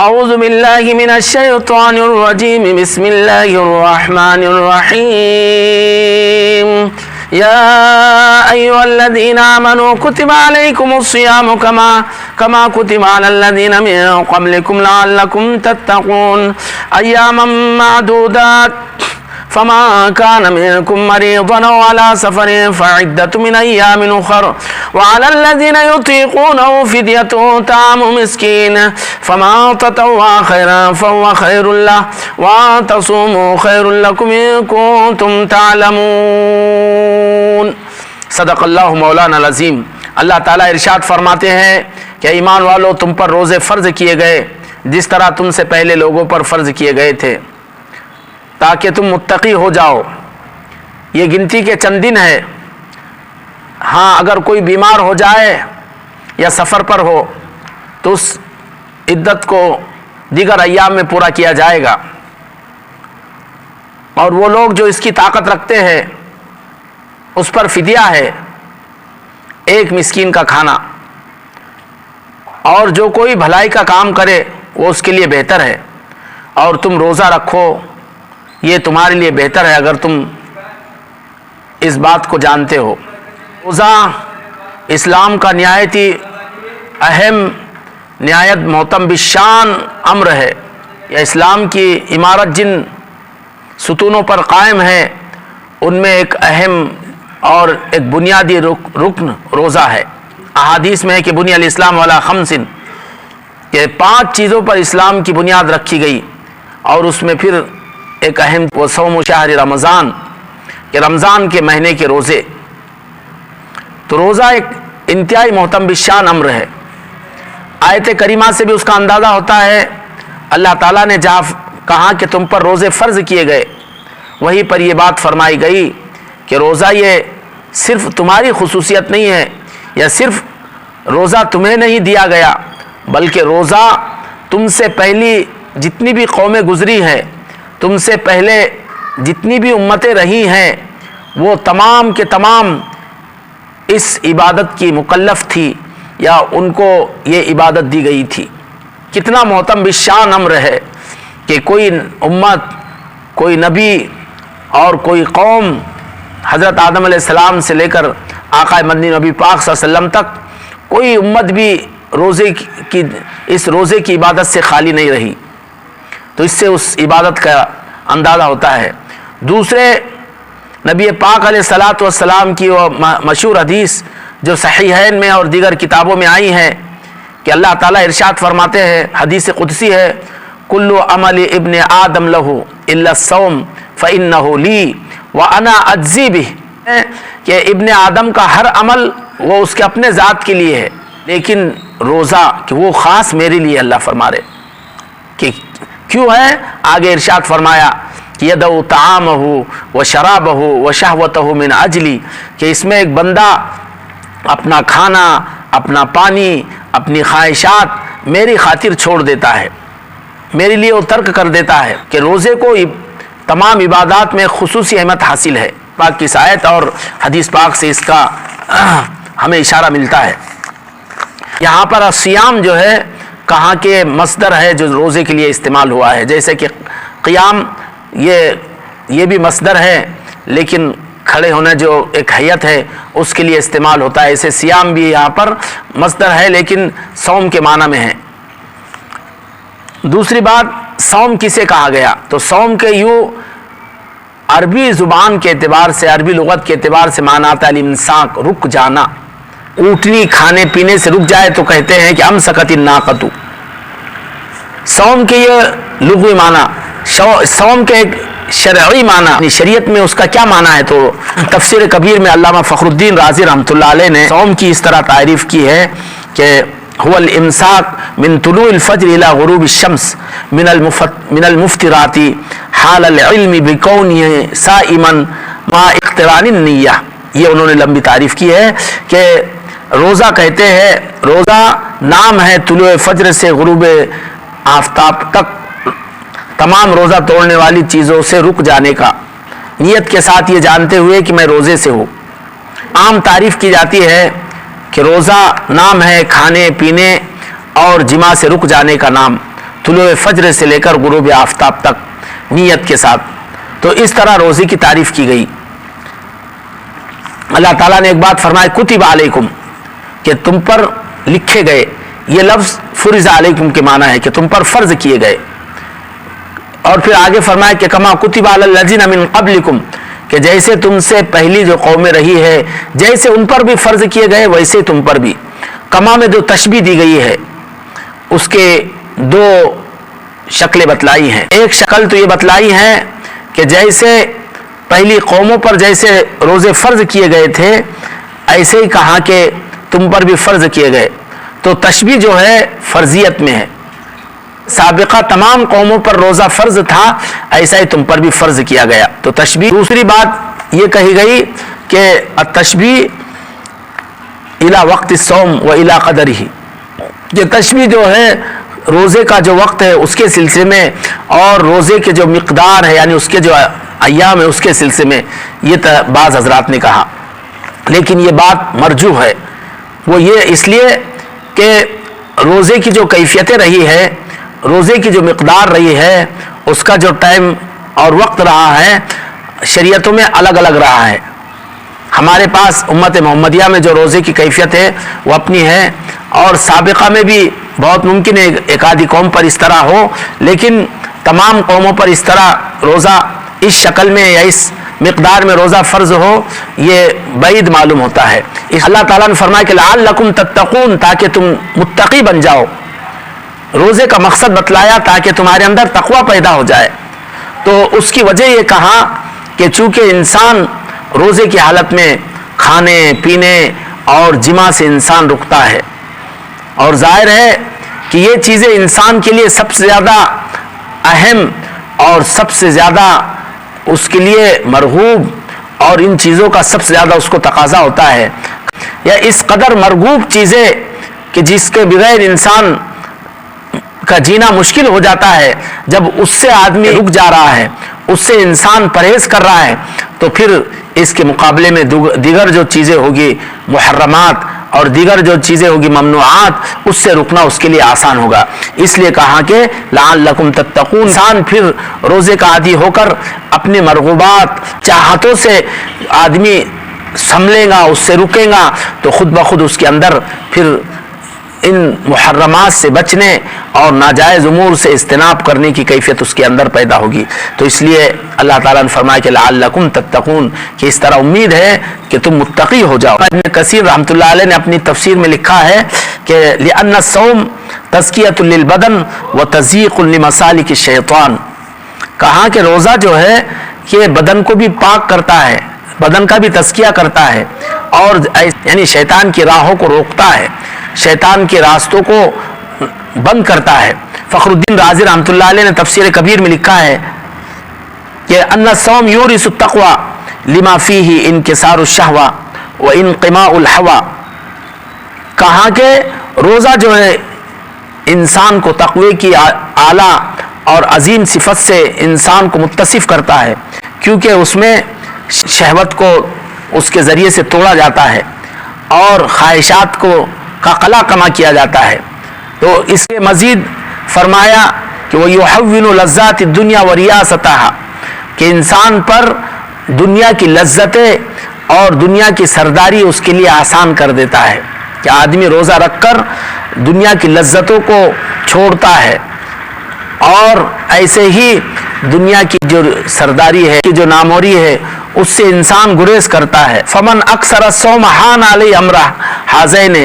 اعوذ باللہ من الشیطان الرجیم بسم اللہ الرحمن الرحیم یا ایھا الذین آمنوا کتب علیکم الصیام کما کتب علی الذین من قبلکم لعلکم تتقون ایاما معدودات فمن كان منكم مريضا أو على سفر فعدة من أيام أخر وعلى الذين يطيقونه فدية طعام مسكين فمن تطوع خيرا فهو خير له وأن تصوموا خير لكم إن كنتم تعلمون. صدق اللہ مولانا العظیم. اللہ تعالیٰ ارشاد فرماتے ہیں کہ ایمان والو تم پر روزے فرض کیے گئے جس طرح تم سے پہلے لوگوں پر فرض کیے گئے تھے تاکہ تم متقی ہو جاؤ. یہ گنتی کے چند دن ہے. ہاں اگر کوئی بیمار ہو جائے یا سفر پر ہو تو اس عدت کو دیگر ایام میں پورا کیا جائے گا. اور وہ لوگ جو اس کی طاقت رکھتے ہیں اس پر فدیہ ہے ایک مسکین کا کھانا. اور جو کوئی بھلائی کا کام کرے وہ اس کے لیے بہتر ہے. اور تم روزہ رکھو یہ تمہارے لیے بہتر ہے اگر تم اس بات کو جانتے ہو. روزہ اسلام کا نہایت ہی اہم نہایت محتم بالشان امر ہے. یا اسلام کی عمارت جن ستونوں پر قائم ہے ان میں ایک اہم اور ایک بنیادی رکن روزہ ہے. احادیث میں ہے کہ بنی الاسلام علی خمس کہ 5 چیزوں پر اسلام کی بنیاد رکھی گئی. اور اس میں پھر ایک اہم وہ صوم شہر رمضان کہ رمضان کے مہینے کے روزے. تو روزہ ایک انتہائی محتم بالشان امر ہے. آیت کریمہ سے بھی اس کا اندازہ ہوتا ہے. اللہ تعالیٰ نے جہاں کہا کہ تم پر روزے فرض کیے گئے وہیں پر یہ بات فرمائی گئی کہ روزہ یہ صرف تمہاری خصوصیت نہیں ہے یا صرف روزہ تمہیں نہیں دیا گیا بلکہ روزہ تم سے پہلی جتنی بھی قومیں گزری ہیں تم سے پہلے جتنی بھی امتیں رہی ہیں وہ تمام کے تمام اس عبادت کی مکلف تھی یا ان کو یہ عبادت دی گئی تھی. کتنا محتم بالشان امر ہے کہ کوئی امت کوئی نبی اور کوئی قوم حضرت آدم علیہ السلام سے لے کر آقا مدنی نبی پاک صلی اللہ علیہ وسلم تک کوئی امت بھی اس روزے کی عبادت سے خالی نہیں رہی. تو اس سے اس عبادت کا اندازہ ہوتا ہے. دوسرے نبی پاک علیہ الصلاۃ والسلام کی وہ مشہور حدیث جو صحیحین میں اور دیگر کتابوں میں آئی ہیں کہ اللہ تعالیٰ ارشاد فرماتے ہیں حدیث قدسی ہے کل عمل ابن آدم لہ الا الصوم فانہ لی وانا اجزی بہ کہ ابن آدم کا ہر عمل وہ اس کے اپنے ذات کے لیے ہے لیکن روزہ کہ وہ خاص میرے لیے. اللہ فرما رہے کہ کیوں ہے؟ آگے ارشاد فرمایا کہ یدعو طعامہ و شرابہ و شہوتہ من اجلی کہ اس میں ایک بندہ اپنا کھانا اپنا پانی اپنی خواہشات میری خاطر چھوڑ دیتا ہے میرے لیے وہ ترک کر دیتا ہے. کہ روزے کو تمام عبادات میں خصوصی اہمیت حاصل ہے. پاک کی آیت اور حدیث پاک سے اس کا ہمیں اشارہ ملتا ہے. یہاں پر الصیام جو ہے کہاں کے مصدر ہے جو روزے کے لیے استعمال ہوا ہے. جیسے کہ قیام یہ بھی مصدر ہے لیکن کھڑے ہونا جو ایک حیت ہے اس کے لیے استعمال ہوتا ہے. اسے سیام بھی یہاں پر مصدر ہے لیکن صوم کے معنی میں ہے. دوسری بات صوم کسے کہا گیا تو صوم کے یوں عربی زبان کے اعتبار سے عربی لغت کے اعتبار سے معنی آتا ہے الامساک رک جانا. اونٹنی کھانے پینے سے رک جائے تو کہتے ہیں کہ امسکت الناقۃ. صوم کے یہ لغوی معنی صوم کے ایک شرعی معنی شریعت میں اس کا کیا معنی ہے تو تفسیر کبیر میں علامہ فخر الدین رازی رحمۃ اللہ علیہ نے صوم کی اس طرح تعریف کی ہے کہ هو الامساک من طلوع الفجر الى غروب الشمس من المفطرات حال العلم بکونه صائما مع اقتران النیہ. یہ انہوں نے لمبی تعریف کی ہے کہ روزہ کہتے ہیں روزہ نام ہے طلوع فجر سے غروب آفتاب تک تمام روزہ توڑنے والی چیزوں سے رک جانے کا نیت کے ساتھ یہ جانتے ہوئے کہ میں روزے سے ہوں. عام تعریف کی جاتی ہے کہ روزہ نام ہے کھانے پینے اور جماع سے رک جانے کا نام. طلوع فجر سے لے کر غروب آفتاب تک نیت کے ساتھ. تو اس طرح روزے کی تعریف کی گئی. اللہ تعالیٰ نے ایک بات فرمائی کتب علیکم کہ تم پر لکھے گئے. یہ لفظ فرض علیکم کے معنی ہے کہ تم پر فرض کیے گئے. اور پھر آگے فرمایا کہ کما کتب علی الذین من قبلکم کہ جیسے تم سے پہلی جو قومیں رہی ہے جیسے ان پر بھی فرض کیے گئے ویسے تم پر بھی. کما میں جو تشبیہ دی گئی ہے اس کے دو شکلیں بتلائی ہیں. ایک شکل تو یہ بتلائی ہے کہ جیسے پہلی قوموں پر جیسے روزے فرض کیے گئے تھے ایسے ہی کہا کہ تم پر بھی فرض کیے گئے. تو تشبیہ جو ہے فرضیت میں ہے. سابقہ تمام قوموں پر روزہ فرض تھا ایسا ہی تم پر بھی فرض کیا گیا. تو تشبیہ. دوسری بات یہ کہی گئی کہ التشبیہ الی وقت الصوم و الی قدرہ. یہ تشبیہ جو ہے روزے کا جو وقت ہے اس کے سلسلے میں اور روزے کے جو مقدار ہے یعنی اس کے جو ایام ہے اس کے سلسلے میں یہ بعض حضرات نے کہا. لیکن یہ بات مرجوح ہے. وہ یہ اس لیے کہ روزے کی جو کیفیتیں رہی ہے روزے کی جو مقدار رہی ہے اس کا جو ٹائم اور وقت رہا ہے شریعتوں میں الگ الگ رہا ہے. ہمارے پاس امت محمدیہ میں جو روزے کی کیفیت ہے وہ اپنی ہے اور سابقہ میں بھی بہت ممکن ہے ایک آدھی قوم پر اس طرح ہو لیکن تمام قوموں پر اس طرح روزہ اس شکل میں یا اس مقدار میں روزہ فرض ہو یہ بعید معلوم ہوتا ہے. اللہ تعالیٰ نے فرمایا کہ لعلکم تتقون تاکہ تم متقی بن جاؤ. روزے کا مقصد بتلایا تاکہ تمہارے اندر تقوی پیدا ہو جائے. تو اس کی وجہ یہ کہا کہ چونکہ انسان روزے کی حالت میں کھانے پینے اور جماع سے انسان رکتا ہے اور ظاہر ہے کہ یہ چیزیں انسان کے لیے سب سے زیادہ اہم اور سب سے زیادہ اس کے لیے مرغوب اور ان چیزوں کا سب سے زیادہ اس کو تقاضا ہوتا ہے یا اس قدر مرغوب چیزیں کہ جس کے بغیر انسان کا جینا مشکل ہو جاتا ہے. جب اس سے آدمی رک جا رہا ہے اس سے انسان پرہیز کر رہا ہے تو پھر اس کے مقابلے میں دیگر جو چیزیں ہوگی محرمات اور دیگر جو چیزیں ہوگی ممنوعات اس سے رکنا اس کے لیے آسان ہوگا. اس لیے کہا کہ لعلکم تتقون. انسان پھر روزے کا عادی ہو کر اپنے مرغوبات چاہتوں سے آدمی سنبھلے گا اس سے رکے گا تو خود بخود اس کے اندر پھر ان محرمات سے بچنے اور ناجائز امور سے اجتناب کرنے کی کیفیت اس کے اندر پیدا ہوگی. تو اس لیے اللہ تعالیٰ نے فرمایا کہ لعلکم تتقون کہ اس طرح امید ہے کہ تم متقی ہو جاؤ. ابن کثیر رحمۃ اللہ علیہ نے اپنی تفسیر میں لکھا ہے کہ لأن الصوم تزکیۃ للبدن وتزییق لمسالک الشیطان. کہا کہ روزہ جو ہے یہ بدن کو بھی پاک کرتا ہے بدن کا بھی تزکیہ کرتا ہے اور یعنی شیطان کی راہوں کو روکتا ہے شیطان کے راستوں کو بند کرتا ہے. فخر الدین رازی رحمۃ اللہ علیہ نے تفسیر کبیر میں لکھا ہے کہ ان الصوم یورث التقوی لما فیہ انکسار الشہوہ وانقماء الہوى. کہا کہ روزہ جو ہے انسان کو تقوی کی اعلیٰ اور عظیم صفت سے انسان کو متصف کرتا ہے کیونکہ اس میں شہوت کو اس کے ذریعے سے توڑا جاتا ہے اور خواہشات کو کا قلع کما کیا جاتا ہے. تو اس کے مزید فرمایا کہ وہ یحول لذات الدنیا وریاستہا کہ انسان پر دنیا کی لذتیں اور دنیا کی سرداری اس کے لیے آسان کر دیتا ہے کہ آدمی روزہ رکھ کر دنیا کی لذتوں کو چھوڑتا ہے اور ایسے ہی دنیا کی جو سرداری ہے جو ناموری ہے اس سے انسان گریز کرتا ہے. فمن اکثر الصوم حان علی امرہ حاذین.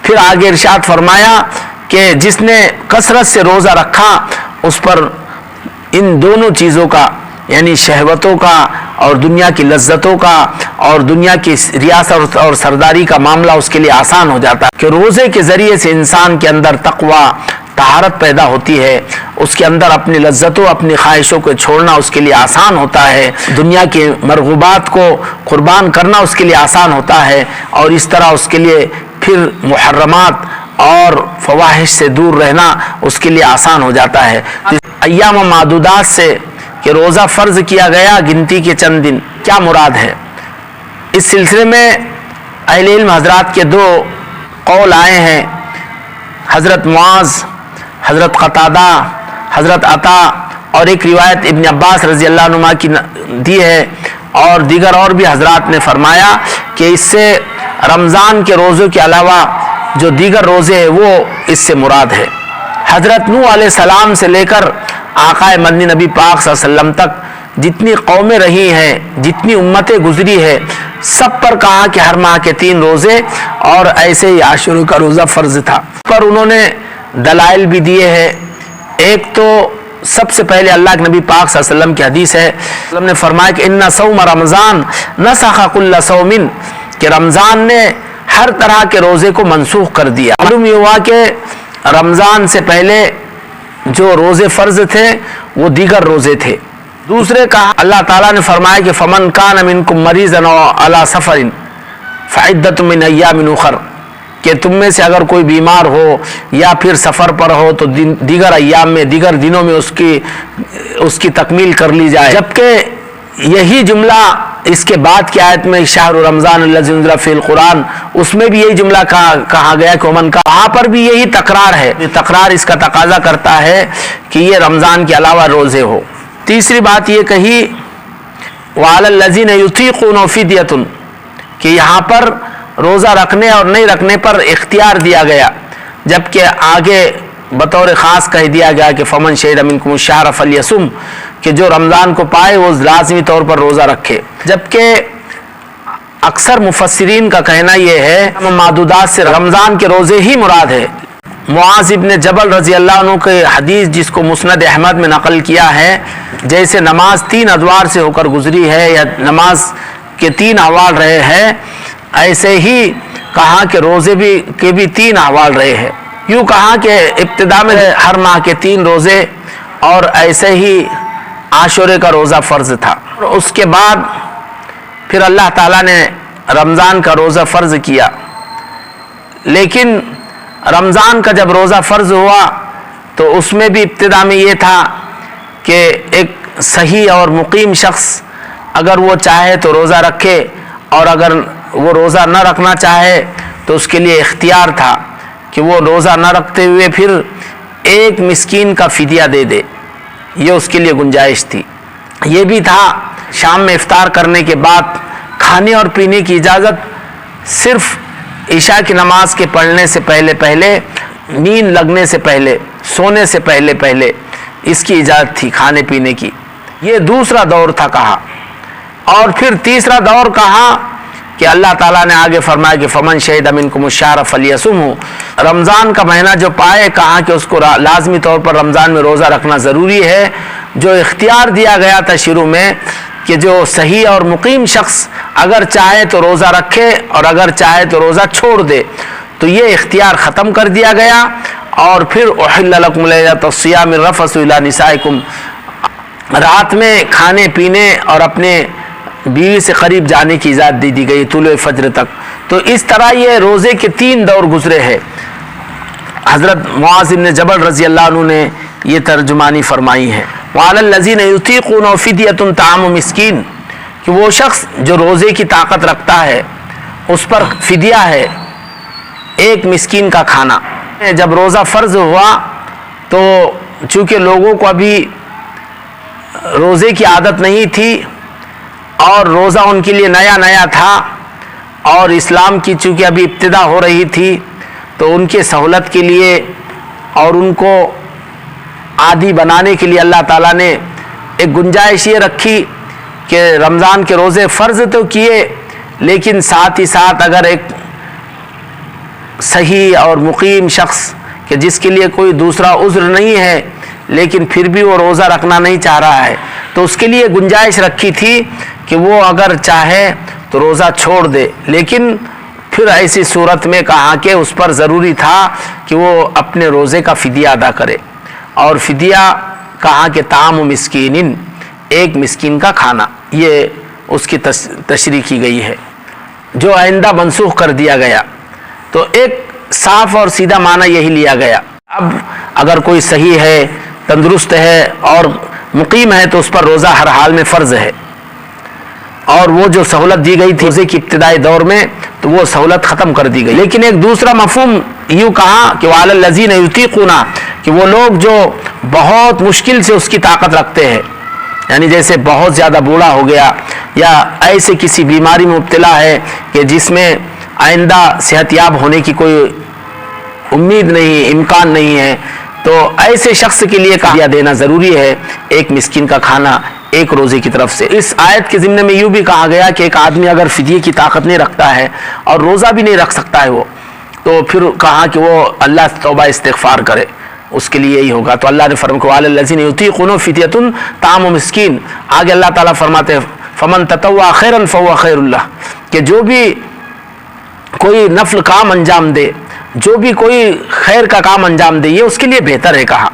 پھر آگے ارشاد فرمایا کہ جس نے کثرت سے روزہ رکھا اس پر ان دونوں چیزوں کا یعنی شہوتوں کا اور دنیا کی لذتوں کا اور دنیا کی ریاست اور سرداری کا معاملہ اس کے لیے آسان ہو جاتا ہے کہ روزے کے ذریعے سے انسان کے اندر تقوی طہارت پیدا ہوتی ہے. اس کے اندر اپنی لذتوں اپنی خواہشوں کو چھوڑنا اس کے لیے آسان ہوتا ہے. دنیا کے مرغوبات کو قربان کرنا اس کے لیے آسان ہوتا ہے اور اس طرح اس کے لیے پھر محرمات اور فواحش سے دور رہنا اس کے لیے آسان ہو جاتا ہے. ایام معدودات سے کہ روزہ فرض کیا گیا گنتی کے چند دن کیا مراد ہے؟ اس سلسلے میں اہل علم حضرات کے دو قول آئے ہیں. حضرت معاذ حضرت قتادہ, حضرت عطا اور ایک روایت ابن عباس رضی اللہ عنہما کی دی ہے, اور دیگر اور بھی حضرات نے فرمایا کہ اس سے رمضان کے روزوں کے علاوہ جو دیگر روزے ہیں وہ اس سے مراد ہے. حضرت نوح علیہ السلام سے لے کر آقا مدنی نبی پاک صلی اللہ علیہ وسلم تک جتنی قومیں رہی ہیں, جتنی امتیں گزری ہے, سب پر کہا کہ ہر ماہ کے 3 روزے, اور ایسے ہی عاشور کا روزہ فرض تھا. پر انہوں نے دلائل بھی دیے ہیں. ایک تو سب سے پہلے اللہ کے نبی پاک صلی اللہ علیہ وسلم کی حدیث ہے, وسلم نے فرمایا کہ ان صوم رمضان نسخ کل صوم, کہ رمضان نے ہر طرح کے روزے کو منسوخ کر دیا. معلوم یہ ہوا کہ رمضان سے پہلے جو روزے فرض تھے وہ دیگر روزے تھے. دوسرے کہا اللہ تعالیٰ نے فرمایا کہ فمن کان منکم مریضا او علی سفر فعدۃ من ایام اخر, کہ تم میں سے اگر کوئی بیمار ہو یا پھر سفر پر ہو تو دیگر ایام میں, دیگر دنوں میں اس کی تکمیل کر لی جائے. جبکہ یہی جملہ اس کے بعد کی آیت میں شہر رمضان الذی انزل فیہ القرآن, اس میں بھی یہی جملہ کہا گیا کہ ومن کا, وہاں پر بھی یہی تکرار ہے. تکرار اس کا تقاضا کرتا ہے کہ یہ رمضان کے علاوہ روزے ہو. تیسری بات یہ کہی وعلی الذین یطیقون فدیۃ, کہ یہاں پر روزہ رکھنے اور نہیں رکھنے پر اختیار دیا گیا, جبکہ آگے بطور خاص کہہ دیا گیا کہ فمن شہد منکم الشہر فلیصم, کہ جو رمضان کو پائے وہ لازمی طور پر روزہ رکھے. جبکہ اکثر مفسرین کا کہنا یہ ہے معدودات سے رمضان کے روزے ہی مراد ہے. معاذ ابن جبل رضی اللہ عنہ کے حدیث جس کو مسند احمد میں نقل کیا ہے, جیسے نماز 3 ادوار سے ہو کر گزری ہے یا نماز کے 3 احوال رہے ہیں, ایسے ہی کہا کہ روزے کے بھی 3 احوال رہے ہیں. یوں کہا کہ ابتدا میں ہر ماہ کے 3 روزے اور ایسے ہی عاشورے کا روزہ فرض تھا. اس کے بعد پھر اللہ تعالیٰ نے رمضان کا روزہ فرض کیا. لیکن رمضان کا جب روزہ فرض ہوا تو اس میں بھی ابتدا میں یہ تھا کہ ایک صحیح اور مقیم شخص اگر وہ چاہے تو روزہ رکھے, اور اگر وہ روزہ نہ رکھنا چاہے تو اس کے لیے اختیار تھا کہ وہ روزہ نہ رکھتے ہوئے پھر 1 مسکین کا فدیہ دے دے. یہ اس کے لیے گنجائش تھی. یہ بھی تھا شام میں افطار کرنے کے بعد کھانے اور پینے کی اجازت صرف عشاء کی نماز کے پڑھنے سے پہلے, نیند لگنے سے پہلے, سونے سے پہلے اس کی اجازت تھی کھانے پینے کی. یہ دوسرا دور تھا کہا. اور پھر تیسرا دور کہا کہ اللہ تعالیٰ نے آگے فرمایا کہ فمن شہد منکم الشہر فلیصمہ, رمضان کا مہینہ جو پائے, کہا کہ اس کو لازمی طور پر رمضان میں روزہ رکھنا ضروری ہے. جو اختیار دیا گیا تھا شروع میں کہ جو صحیح اور مقیم شخص اگر چاہے تو روزہ رکھے اور اگر چاہے تو روزہ چھوڑ دے, تو یہ اختیار ختم کر دیا گیا. اور پھر احل لکم لیلۃ الصیام الرفث الی نسائکم, رات میں کھانے پینے اور اپنے بیوی سے قریب جانے کی اجازت دی گئی طلوع فجر تک. تو اس طرح یہ روزے کے 3 دور گزرے ہیں. حضرت معاذ بن جبل رضی اللہ عنہ نے یہ ترجمانی فرمائی ہے. وعلی الذین یطیقون فدیۃ طعام مسکین, کہ وہ شخص جو روزے کی طاقت رکھتا ہے اس پر فدیہ ہے 1 مسکین کا کھانا. جب روزہ فرض ہوا تو چونکہ لوگوں کو ابھی روزے کی عادت نہیں تھی اور روزہ ان کے لیے نیا تھا, اور اسلام کی چونکہ ابھی ابتدا ہو رہی تھی, تو ان کے سہولت کے لیے اور ان کو عادی بنانے کے لیے اللہ تعالیٰ نے ایک گنجائش یہ رکھی کہ رمضان کے روزے فرض تو کیے, لیکن ساتھ ہی ساتھ اگر ایک صحیح اور مقیم شخص کہ جس کے لیے کوئی دوسرا عذر نہیں ہے لیکن پھر بھی وہ روزہ رکھنا نہیں چاہ رہا ہے, تو اس کے لیے گنجائش رکھی تھی کہ وہ اگر چاہے تو روزہ چھوڑ دے. لیکن پھر ایسی صورت میں کہا کہ اس پر ضروری تھا کہ وہ اپنے روزے کا فدیہ ادا کرے, اور فدیہ کہا کہ طعام مسکین, 1 مسکین کا کھانا. یہ اس کی تشریح کی گئی ہے جو آئندہ منسوخ کر دیا گیا. تو ایک صاف اور سیدھا معنی یہی لیا گیا. اب اگر کوئی صحیح ہے, تندرست ہے اور مقیم ہے تو اس پر روزہ ہر حال میں فرض ہے, اور وہ جو سہولت دی گئی تھی روزے کی ابتدائی دور میں تو وہ سہولت ختم کر دی گئی. لیکن ایک دوسرا مفہوم یوں کہا کہ وعلی الذین یطیقون, کہ وہ لوگ جو بہت مشکل سے اس کی طاقت رکھتے ہیں، یعنی جیسے بہت زیادہ بوڑھا ہو گیا یا ایسے کسی بیماری میں مبتلا ہے کہ جس میں آئندہ صحت یاب ہونے کی کوئی امید نہیں، امکان نہیں ہے، تو ایسے شخص کے لیے فدیہ دینا ضروری ہے، ایک مسکین کا کھانا ایک روزے کی طرف سے۔ اس آیت کے ضمن میں یوں بھی کہا گیا کہ ایک آدمی اگر فدیے کی طاقت نہیں رکھتا ہے اور روزہ بھی نہیں رکھ سکتا ہے وہ، تو پھر کہا کہ وہ اللہ توبہ استغفار کرے، اس کے لیے یہی ہوگا۔ تو اللہ نے فرمایا کہ وعلی الذین یطیقونہ فدیۃ طعام مسکین، آگے اللہ تعالیٰ فرماتے ہیں فمن تطوع خیرا فہو خیر اللہ، کہ جو بھی کوئی نفل کام انجام دے، جو بھی کوئی خیر کا کام انجام دے، یہ اس کے لیے بہتر ہے، کہا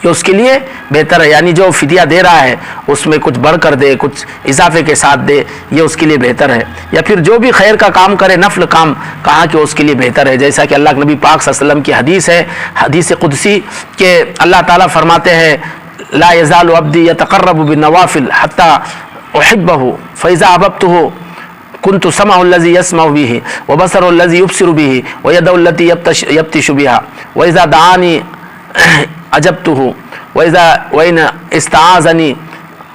یہ اس کے لیے بہتر ہے، یعنی جو فدیہ دے رہا ہے اس میں کچھ بڑھ کر دے، کچھ اضافے کے ساتھ دے، یہ اس کے لیے بہتر ہے، یا پھر جو بھی خیر کا کام کرے، نفل کام، کہا کہ اس کے لیے بہتر ہے، جیسا کہ اللہ کے نبی پاک صلی اللہ علیہ وسلم کی حدیث ہے، حدیث قدسی، کہ اللہ تعالیٰ فرماتے ہیں لا یزال عبدی یتقرب بالنوافل حتی احبہ فاذا احببتہ كنت سمع الذي يسمع به وبصر الذي يبصر به ويد التي يبطش بها واذا دعاني اجبته وان استعاذني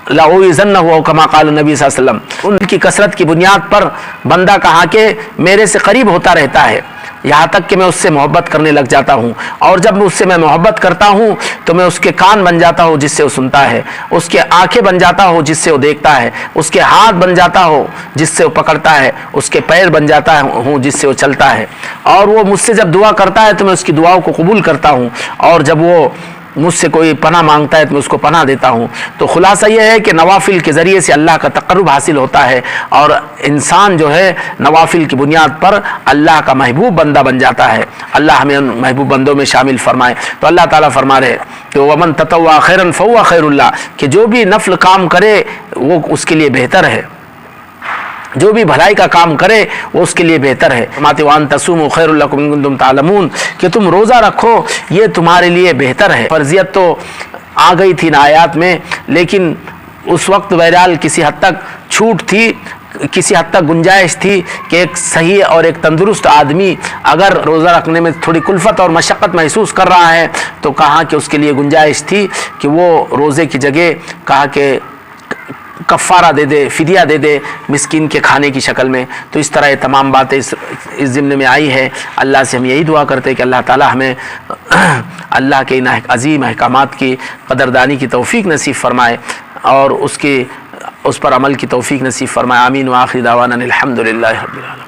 لأعوذنه او كما قال النبي صلی اللہ علیہ وسلم۔ ان کی کثرت کی بنیاد پر بندہ کہا کہ میرے سے قریب ہوتا رہتا ہے، یہاں تک کہ میں اس سے محبت کرنے لگ جاتا ہوں، اور جب اس سے میں محبت کرتا ہوں تو میں اس کے کان بن جاتا ہوں جس سے وہ سنتا ہے، اس کے آنکھیں بن جاتا ہوں جس سے وہ دیکھتا ہے، اس کے ہاتھ بن جاتا ہوں جس سے وہ پکڑتا ہے، اس کے پیر بن جاتا ہوں جس سے وہ چلتا ہے، اور وہ مجھ سے جب دعا کرتا ہے تو میں اس کی دعاؤں کو قبول کرتا ہوں، اور جب وہ مجھ سے کوئی پناہ مانگتا ہے تو میں اس کو پناہ دیتا ہوں۔ تو خلاصہ یہ ہے کہ نوافل کے ذریعے سے اللہ کا تقرب حاصل ہوتا ہے، اور انسان جو ہے نوافل کی بنیاد پر اللہ کا محبوب بندہ بن جاتا ہے۔ اللہ ہمیں ان محبوب بندوں میں شامل فرمائے۔ تو اللہ تعالیٰ فرما رہے کہ ومن تطوع خیرا فہو خیر اللہ، کہ جو بھی نفل کام کرے وہ اس کے لیے بہتر ہے، جو بھی بھلائی کا کام کرے وہ اس کے لیے بہتر ہے۔ فرماتے وان تصوموا خیر لکم ان کنتم تعلمون، کہ تم روزہ رکھو یہ تمہارے لیے بہتر ہے۔ فرضیت تو آ گئی تھی نا آیات میں، لیکن اس وقت بہرحال کسی حد تک چھوٹ تھی، کسی حد تک گنجائش تھی کہ ایک صحیح اور ایک تندرست آدمی اگر روزہ رکھنے میں تھوڑی کلفت اور مشقت محسوس کر رہا ہے تو کہا کہ اس کے لیے گنجائش تھی کہ وہ روزے کی جگہ کہا کہ کفارہ دے دے، فدیہ دے دے مسکین کے کھانے کی شکل میں۔ تو اس طرح یہ تمام باتیں اس ضمن میں آئی ہے۔ اللہ سے ہم یہی دعا کرتے ہیں کہ اللہ تعالی ہمیں اللہ کے ان عظیم احکامات کی قدردانی کی توفیق نصیب فرمائے اور اس پر عمل کی توفیق نصیب فرمائے۔ آمین وآخر دعوانا الحمدللہ رب العالمین۔